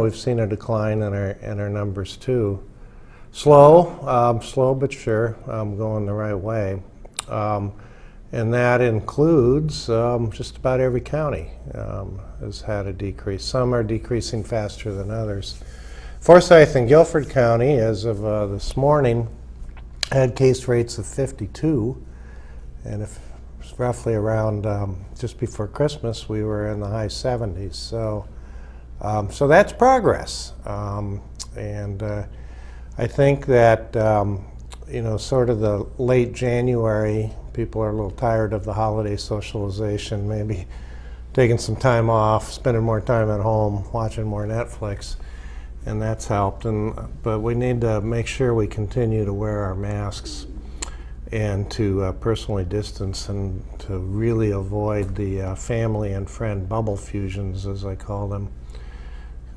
we've seen a decline in our numbers too. Slow but sure, going the right way. And that includes just about every county has had a decrease. Some are decreasing faster than others. Forsyth and Guilford County, as of this morning, had case rates of 52, and if roughly around just before Christmas, we were in the high 70s. So that's progress, and I think that sort of the late January, people are a little tired of the holiday socialization, maybe taking some time off, spending more time at home, watching more Netflix, and that's helped. But we need to make sure we continue to wear our masks and to personally distance and to really avoid the family and friend bubble fusions, as I call them.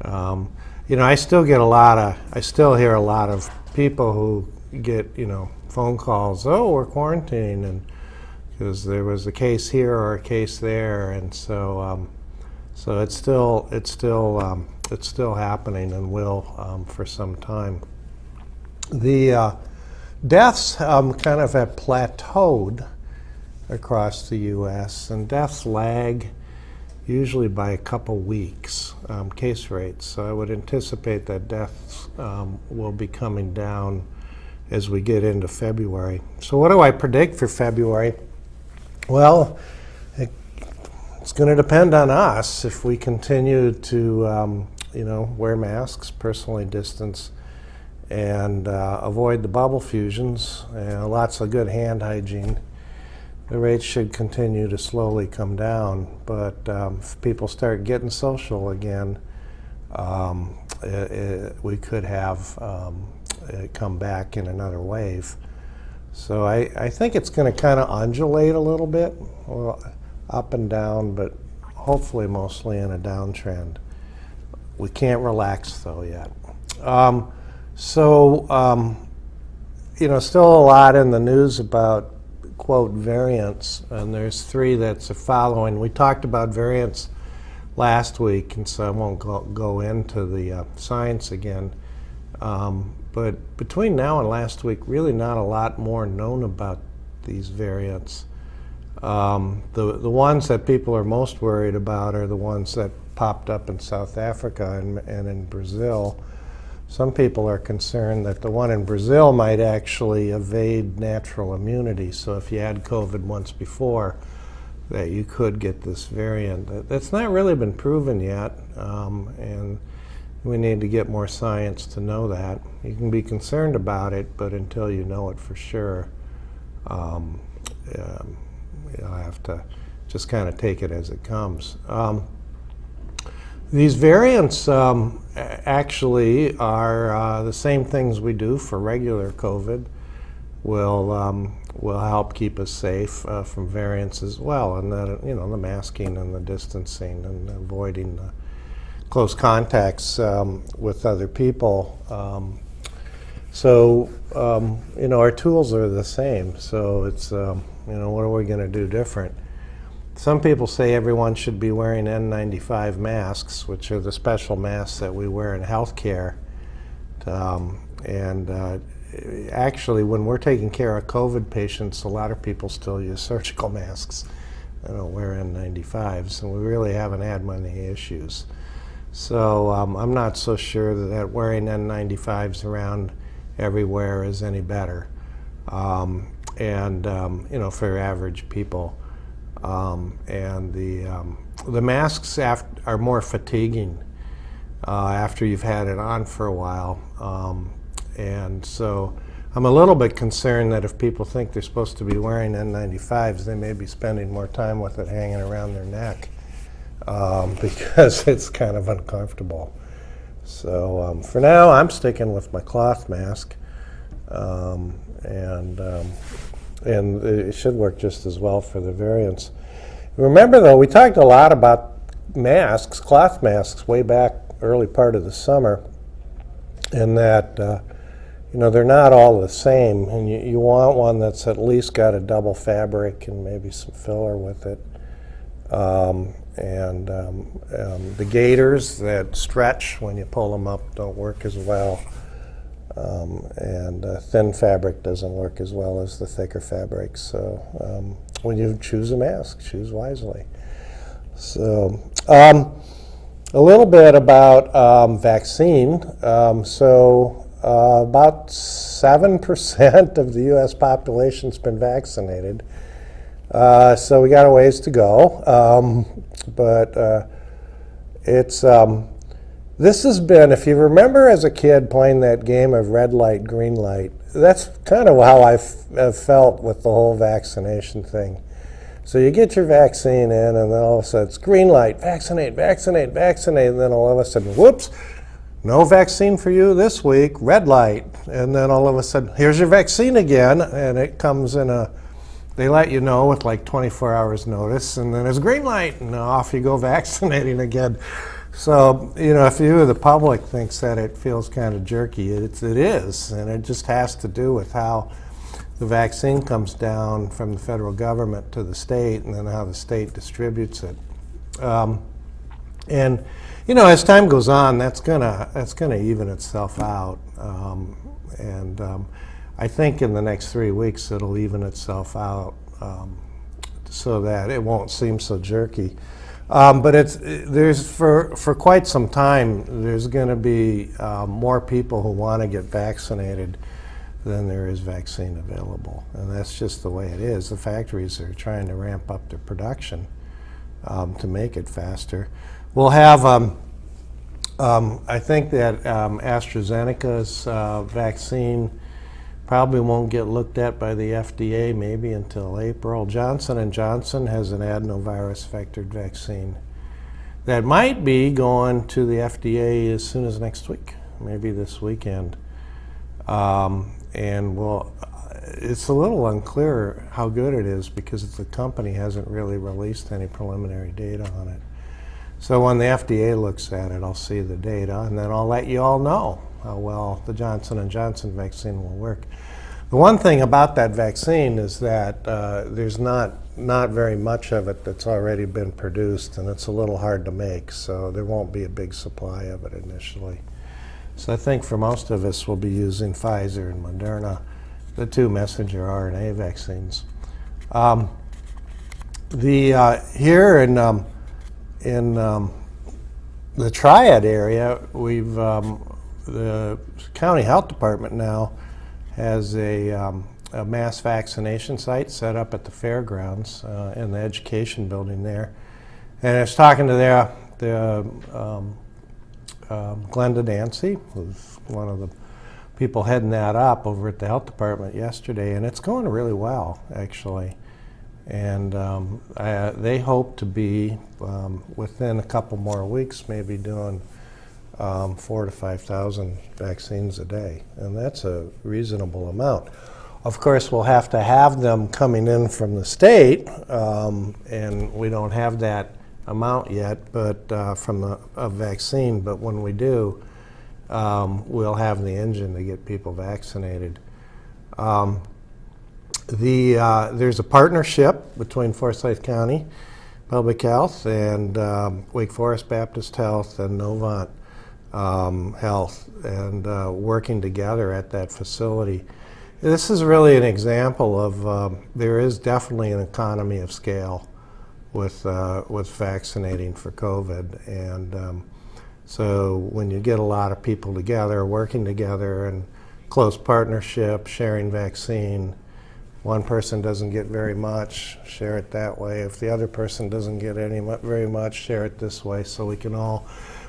I still hear a lot of people who get, phone calls, oh, we're quarantining, and because there was a case here or a case there, and so it's still happening and will for some time. The deaths kind of have plateaued across the U.S., and deaths lag usually by a couple weeks, case rates. So I would anticipate that deaths will be coming down as we get into February. So what do I predict for February? Well, it's going to depend on us. If we continue to wear masks, personally distance, and avoid the bubble fusions, lots of good hand hygiene, the rates should continue to slowly come down. But if people start getting social again, we could have it come back in another wave. So I think it's going to kind of undulate a little bit, up and down, but hopefully mostly in a downtrend. We can't relax though yet. Still a lot in the news about, quote, variants, and there's three that's following. We talked about variants last week, and so I won't go into the science again. But between now and last week, really not a lot more known about these variants. The ones that people are most worried about are the ones that popped up in South Africa and in Brazil. Some people are concerned that the one in Brazil might actually evade natural immunity. So if you had COVID once before, that you could get this variant. That's not really been proven yet, and we need to get more science to know that. You can be concerned about it, but until you know it for sure, you'll have to just kind of take it as it comes. These variants actually are the same things we do for regular COVID. Will help keep us safe from variants as well, and that the masking and the distancing and avoiding the close contacts with other people. Our tools are the same. So it's what are we going to do different? Some people say everyone should be wearing N95 masks, which are the special masks that we wear in healthcare. Actually, when we're taking care of COVID patients, a lot of people still use surgical masks. They don't wear N95s, and we really haven't had many issues. So I'm not so sure that wearing N95s around everywhere is any better. For average people. The masks are more fatiguing after you've had it on for a while. And so I'm a little bit concerned that if people think they're supposed to be wearing N95s, they may be spending more time with it hanging around their neck because it's kind of uncomfortable. So for now, I'm sticking with my cloth mask, and it should work just as well for the variants. Remember, though, we talked a lot about masks, cloth masks, way back early part of the summer, and that they're not all the same, and you want one that's at least got a double fabric and maybe some filler with it. And the gaiters that stretch when you pull them up don't work as well. And thin fabric doesn't work as well as the thicker fabrics. So when you choose a mask, choose wisely. So a little bit about vaccine. About 7% of the U.S. population's been vaccinated. So we got a ways to go. But it's this has been, if you remember as a kid playing that game of red light, green light, that's kind of how I've felt with the whole vaccination thing. So you get your vaccine in, and then all of a sudden it's green light, vaccinate, vaccinate, vaccinate, and then all of a sudden, whoops, no vaccine for you this week, red light. And then all of a sudden, here's your vaccine again, and it comes in they let you know with like 24 hours notice, and then it's green light, and off you go vaccinating again. So, if you, the public, thinks that it feels kind of jerky, it is, and it just has to do with how the vaccine comes down from the federal government to the state, and then how the state distributes it. And as time goes on, that's gonna even itself out. I think in the next 3 weeks it'll even itself out, so that it won't seem so jerky. But there's for quite some time, there's going to be more people who want to get vaccinated than there is vaccine available, and that's just the way it is. The factories are trying to ramp up their production to make it faster. We'll have, I think that AstraZeneca's vaccine probably won't get looked at by the FDA maybe until April. Johnson & Johnson has an adenovirus vectored vaccine that might be going to the FDA as soon as next week, maybe this weekend. It's a little unclear how good it is because the company hasn't really released any preliminary data on it. So when the FDA looks at it, I'll see the data, and then I'll let you all know how well the Johnson & Johnson vaccine will work. The one thing about that vaccine is that there's not very much of it that's already been produced, and it's a little hard to make, so there won't be a big supply of it initially. So I think for most of us, we'll be using Pfizer and Moderna, the two messenger RNA vaccines. Here in the Triad area, the county health department now has a mass vaccination site set up at the fairgrounds in the education building there. And I was talking to Glenda Dancy, who's one of the people heading that up over at the health department yesterday, and it's going really well, actually. And they hope to be, within a couple more weeks, maybe doing 4,000 to 5,000 vaccines a day, and that's a reasonable amount. Of course, we'll have to have them coming in from the state, and we don't have that amount yet, but from a vaccine. But when we do, we'll have the engine to get people vaccinated. There's a partnership between Forsyth County Public Health and Wake Forest Baptist Health and Novant Health, and working together at that facility. This is really an example of there is definitely an economy of scale with vaccinating for COVID, and so when you get a lot of people together, working together in close partnership, sharing vaccine, one person doesn't get very much, share it that way. If the other person doesn't get very much, share it this way, so we can all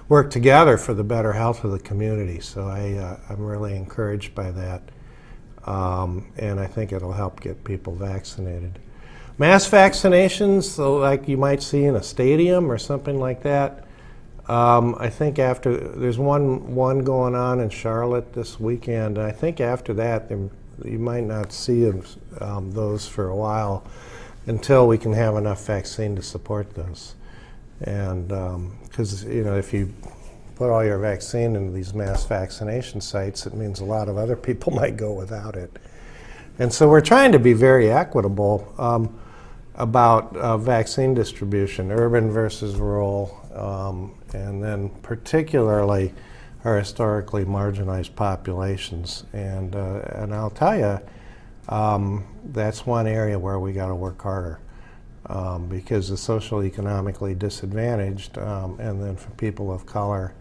work together for the better health of the community. So I'm really encouraged by that, and I think it'll help get people vaccinated. Mass vaccinations, so like you might see in a stadium or something like that, I think there's one going on in Charlotte this weekend. I think after that, you might not see those for a while until we can have enough vaccine to support those. And because if you put all your vaccine into these mass vaccination sites, it means a lot of other people might go without it. And so we're trying to be very equitable. about vaccine distribution, urban versus rural, and then particularly our historically marginalized populations. And I'll tell you, that's one area where we got to work harder, because the social economically disadvantaged, and then for people of color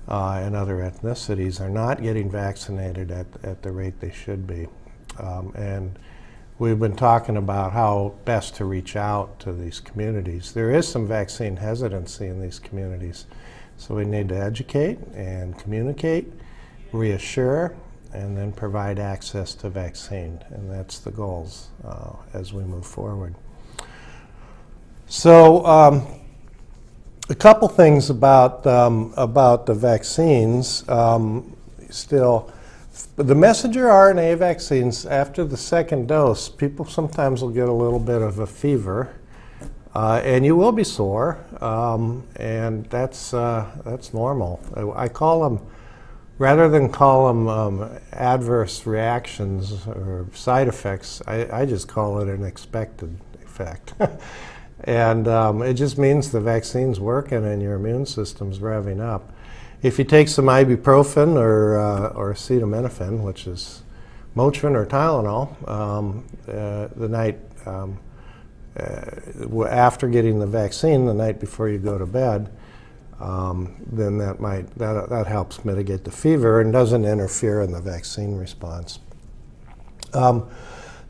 and other ethnicities are not getting vaccinated at the rate they should be. And we've been talking about how best to reach out to these communities. There is some vaccine hesitancy in these communities, so we need to educate and communicate, reassure, and then provide access to vaccine, and that's the goals as we move forward. So a couple things about the vaccines. Still, the messenger RNA vaccines, after the second dose, people sometimes will get a little bit of a fever, and you will be sore, and that's normal. I call them, rather than call them adverse reactions or side effects, I just call it an expected effect. And it just means the vaccine's working and your immune system's revving up. If you take some ibuprofen or acetaminophen, which is Motrin or Tylenol, the night after getting the vaccine, the night before you go to bed, then that helps mitigate the fever and doesn't interfere in the vaccine response.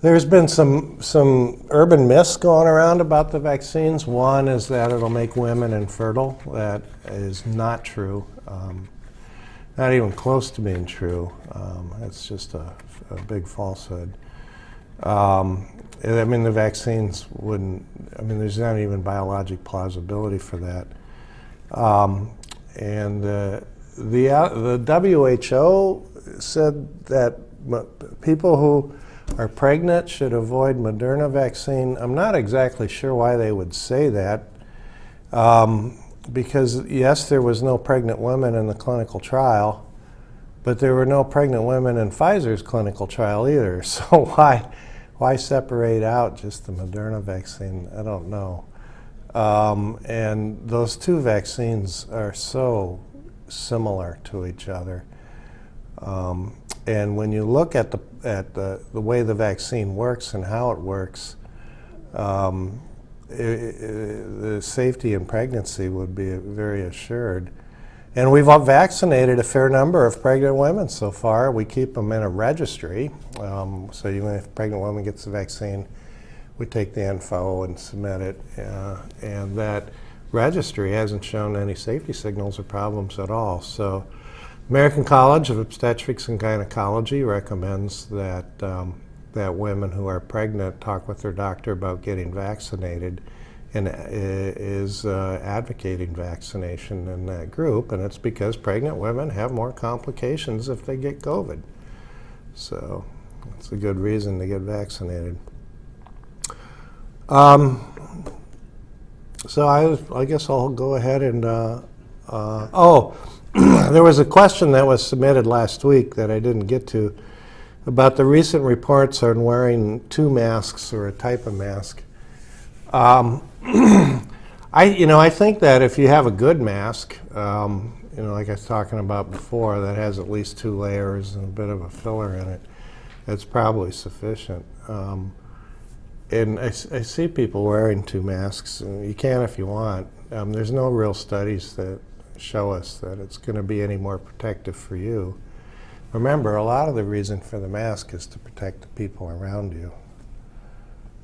There's been some urban myths going around about the vaccines. One is that it'll make women infertile. That is not true. Not even close to being true. It's just a big falsehood. I mean, the vaccines wouldn't, there's not even biologic plausibility for that. And the WHO said that people who are pregnant should avoid Moderna vaccine. I'm not exactly sure why they would say that, because yes, there was no pregnant women in the clinical trial, but there were no pregnant women in Pfizer's clinical trial either. So why separate out just the Moderna vaccine? I don't know. And those two vaccines are so similar to each other. And when you look at the way the vaccine works and how it works, the safety in pregnancy would be very assured. And we've vaccinated a fair number of pregnant women so far. We keep them in a registry. So even if a pregnant woman gets the vaccine, we take the info and submit it. And that registry hasn't shown any safety signals or problems at all. So American College of Obstetrics and Gynecology recommends that that women who are pregnant talk with their doctor about getting vaccinated, and is advocating vaccination in that group, and it's because pregnant women have more complications if they get COVID. So it's a good reason to get vaccinated. So I guess I'll go ahead and, there was a question that was submitted last week that I didn't get to about the recent reports on wearing two masks or a type of mask. I think that if you have a good mask, like I was talking about before, that has at least 2 layers and a bit of a filler in it, it's probably sufficient. And I see people wearing 2 masks. And you can if you want. There's no real studies that show us that it's going to be any more protective for you. Remember, a lot of the reason for the mask is to protect the people around you.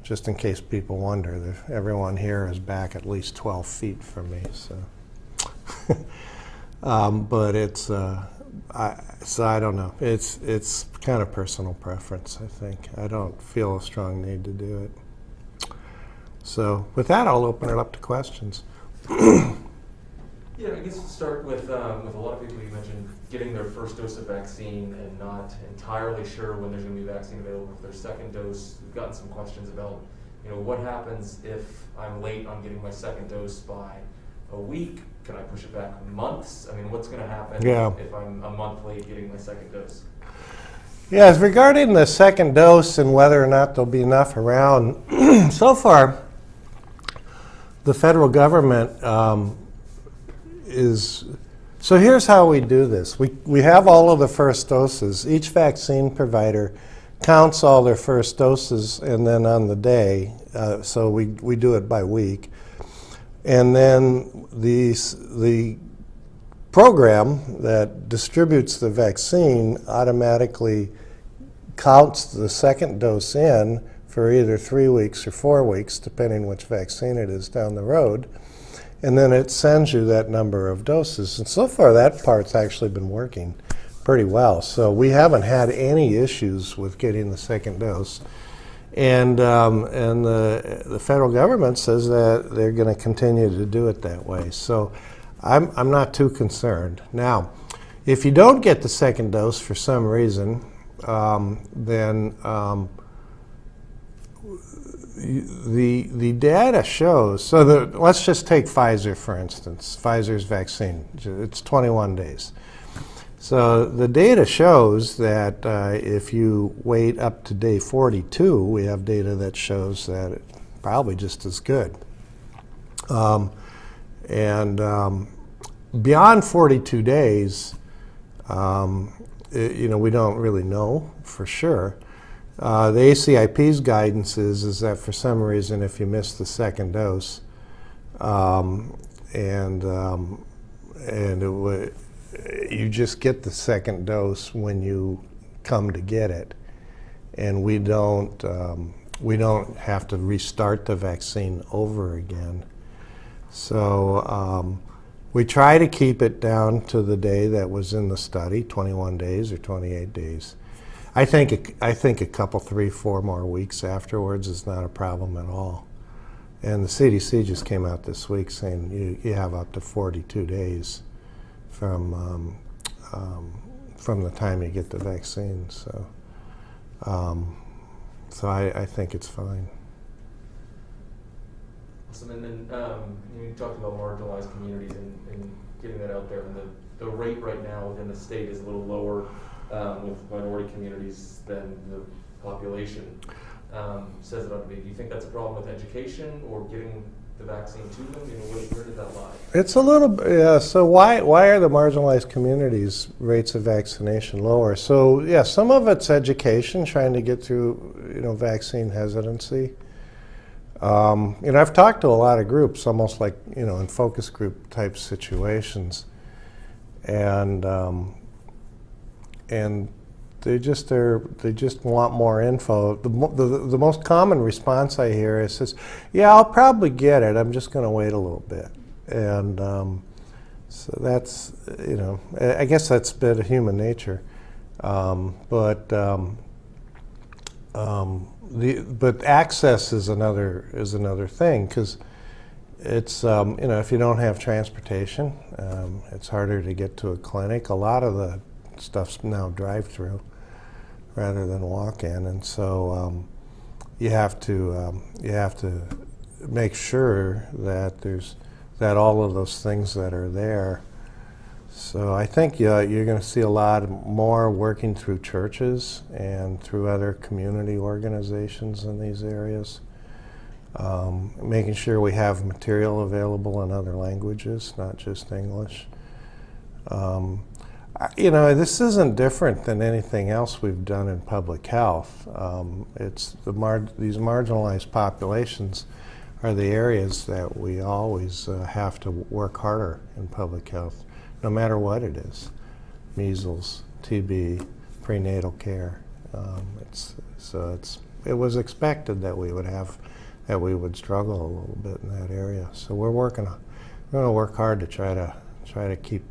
Just in case people wonder, everyone here is back at least 12 feet from me. So, but it's so I don't know. It's kind of personal preference, I think. I don't feel a strong need to do it. So with that, I'll open it up to questions. Yeah, I guess we'll start with a lot of people you mentioned getting their first dose of vaccine and not entirely sure when there's going to be vaccine available for their second dose. We've gotten some questions about, what happens if I'm late on getting my second dose by a week? Can I push it back months? What's going to happen if I'm a month late getting my second dose? Yes, regarding the second dose and whether or not there'll be enough around, so far the federal government so here's how we do this. We have all of the first doses. Each vaccine provider counts all their first doses, and then on the day, so we do it by week. And then the program that distributes the vaccine automatically counts the second dose in for either 3 weeks or 4 weeks, depending which vaccine it is down the road. And then it sends you that number of doses. And so far, that part's actually been working pretty well. So we haven't had any issues with getting the second dose. And the federal government says that they're going to continue to do it that way. So I'm not too concerned. Now, if you don't get the second dose for some reason, then the data shows, so let's just take Pfizer, for instance, Pfizer's vaccine. It's 21 days. So the data shows that if you wait up to day 42, we have data that shows that it's probably just as good. Beyond 42 days, we don't really know for sure. The ACIP's guidance is that for some reason, if you miss the second dose, you just get the second dose when you come to get it, and we don't have to restart the vaccine over again. So we try to keep it down to the day that was in the study, 21 days or 28 days. I think a couple, 3, 4 more weeks afterwards is not a problem at all. And the CDC just came out this week saying you have up to 42 days from the time you get the vaccine. So I think it's fine. Awesome. And then you talked about marginalized communities and getting that out there. And the rate right now within the state is a little lower with minority communities than the population says it ought to be. Do you think that's a problem with education or getting the vaccine to them? Where did that lie? It's a little bit, yeah. So why are the marginalized communities rates of vaccination lower? So yeah, some of it's education, trying to get through vaccine hesitancy. I've talked to a lot of groups, almost like in focus group type situations, and they just want more info. The most common response I hear is, "Yeah, I'll probably get it. I'm just going to wait a little bit." And so that's I guess that's a bit of human nature, but access is another thing, because it's if you don't have transportation, it's harder to get to a clinic. A lot of the stuff's now drive-through rather than walk-in, and so you have to make sure that all of those things that are there. So I think you're going to see a lot more working through churches and through other community organizations in these areas, making sure we have material available in other languages, not just English. This isn't different than anything else we've done in public health. It's these marginalized populations are the areas that we always have to work harder in public health, no matter what it is: measles, TB, prenatal care. It was expected that we would struggle a little bit in that area. So we're going to work hard to try to keep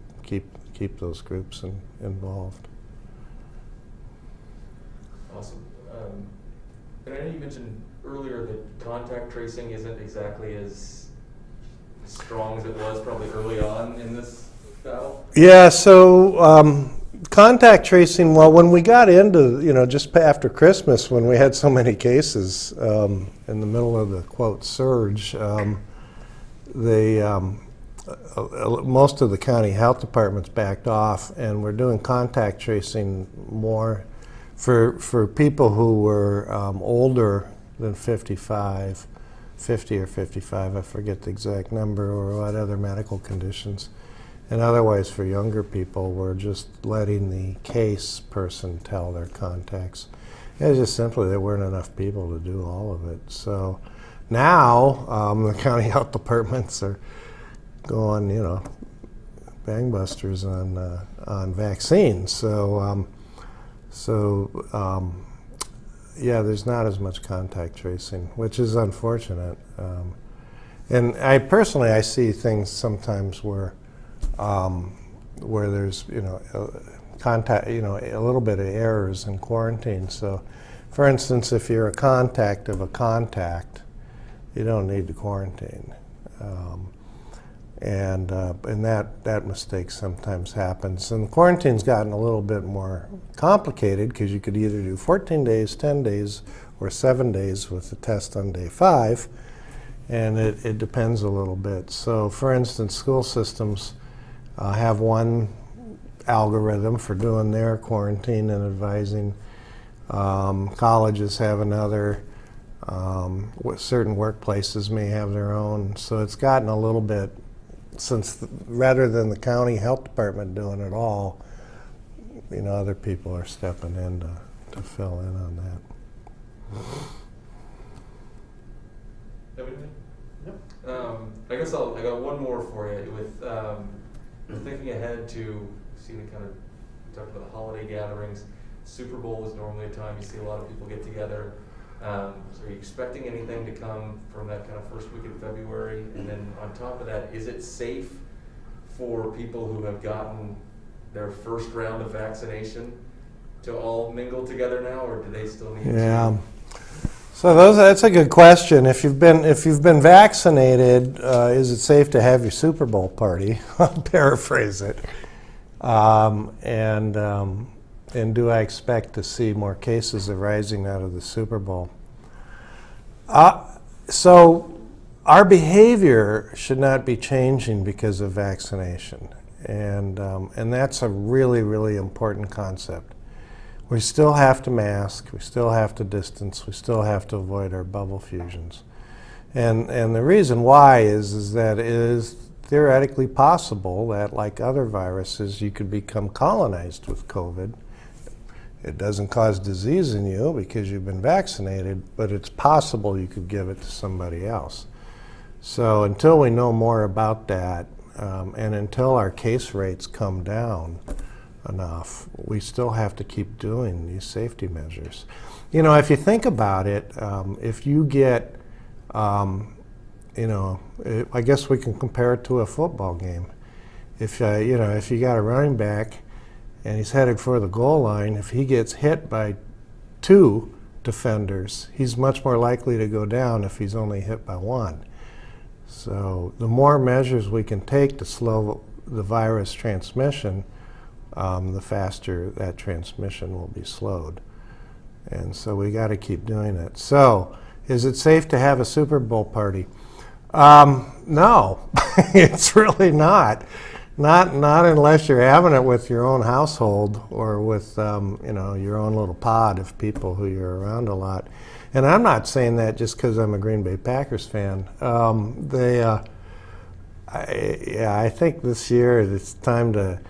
those groups involved. Awesome. And I know you mentioned earlier that contact tracing isn't exactly as strong as it was probably early on in this battle. Yeah, so contact tracing, well, when we got into, just after Christmas, when we had so many cases in the middle of the, quote, surge, most of the county health departments backed off, and we're doing contact tracing more for people who were older than 55, 50 or 55, I forget the exact number, or what other medical conditions. And otherwise, for younger people, we're just letting the case person tell their contacts. It's just simply there weren't enough people to do all of it. So now the county health departments are going, gangbusters on vaccines. Yeah, there's not as much contact tracing, which is unfortunate. And I see things sometimes where there's contact, a little bit of errors in quarantine. So, for instance, if you're a contact of a contact, you don't need to quarantine. And that mistake sometimes happens. And quarantine's gotten a little bit more complicated because you could either do 14 days, 10 days, or 7 days with the test on day 5. And it depends a little bit. So, for instance, school systems have one algorithm for doing their quarantine and advising. Colleges have another. Certain workplaces may have their own. So it's gotten a little bit, rather than the county health department doing it all, other people are stepping in to fill in on that. Everything? Yep. I guess I got one more for you. With thinking ahead to seeing the kind of, we talked about the holiday gatherings. Super Bowl is normally a time you see a lot of people get together. So are you expecting anything to come from that kind of first week in February? And then on top of that, is it safe for people who have gotten their first round of vaccination to all mingle together now, or do they still need to? So that's a good question. If you've been vaccinated, is it safe to have your Super Bowl party? I'll paraphrase it. And do I expect to see more cases arising out of the Super Bowl? So our behavior should not be changing because of vaccination, and that's a really, really important concept. We still have to mask, we still have to distance, we still have to avoid our bubble fusions. And the reason why is that it is theoretically possible that, like other viruses, you could become colonized with COVID. It doesn't cause disease in you because you've been vaccinated, but it's possible you could give it to somebody else. So until we know more about that, and until our case rates come down enough, we still have to keep doing these safety measures. If you think about it, if you get, I guess we can compare it to a football game. If you got a running back and he's headed for the goal line, if he gets hit by 2 defenders, he's much more likely to go down if he's only hit by 1. So the more measures we can take to slow the virus transmission, the faster that transmission will be slowed. And so we got to keep doing it. So is it safe to have a Super Bowl party? No, it's really not. Not unless you're having it with your own household or with your own little pod of people who you're around a lot. And I'm not saying that just because I'm a Green Bay Packers fan. I think this year it's time to,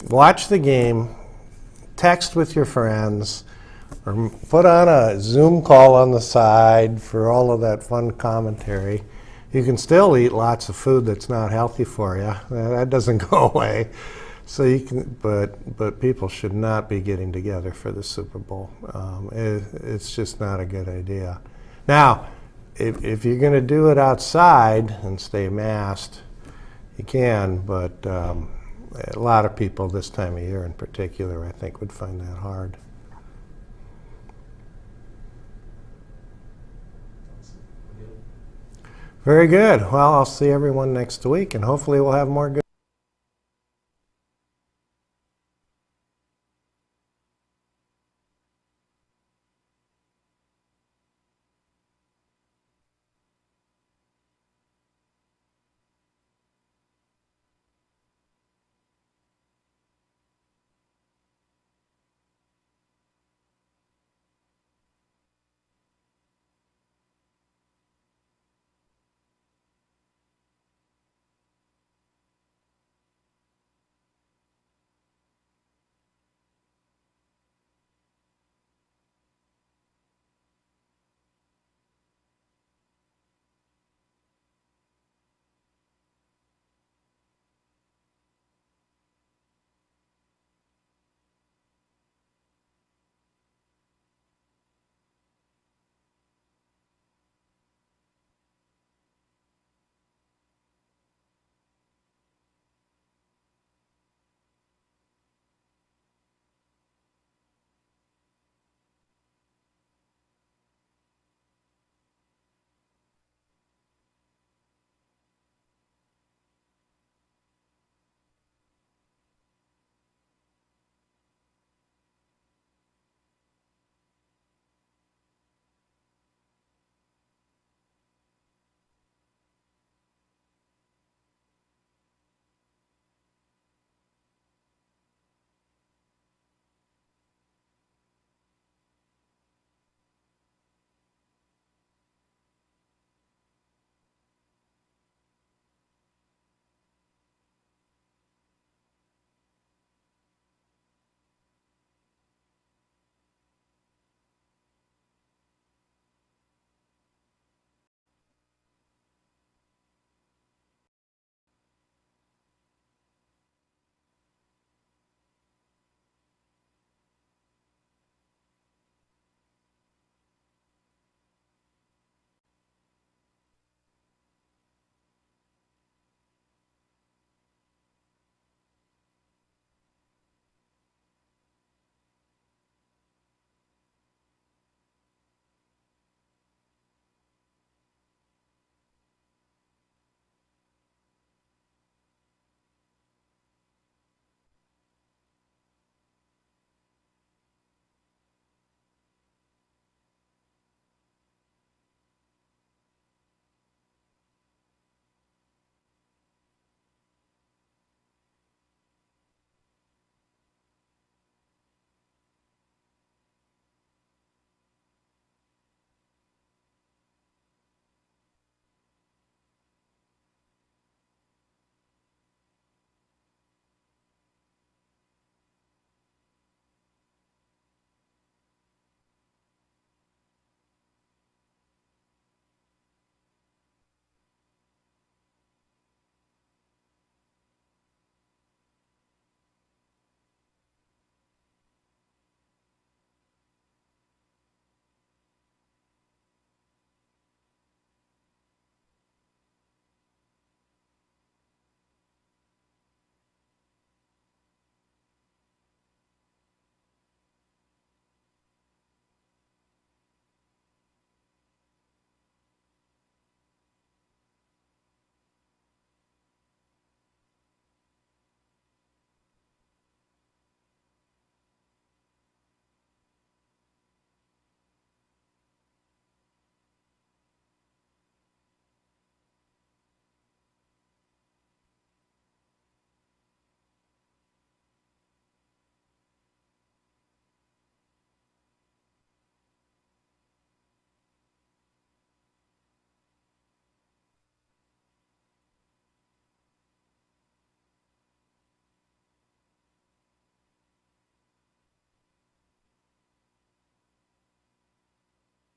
watch the game, text with your friends, or put on a Zoom call on the side for all of that fun commentary. You can still eat lots of food that's not healthy for you. That doesn't go away. So you can, but people should not be getting together for the Super Bowl. It's just not a good idea. Now, if you're going to do it outside and stay masked, you can. But a lot of people this time of year, in particular, I think, would find that hard. Very good. Well, I'll see everyone next week, and hopefully we'll have more good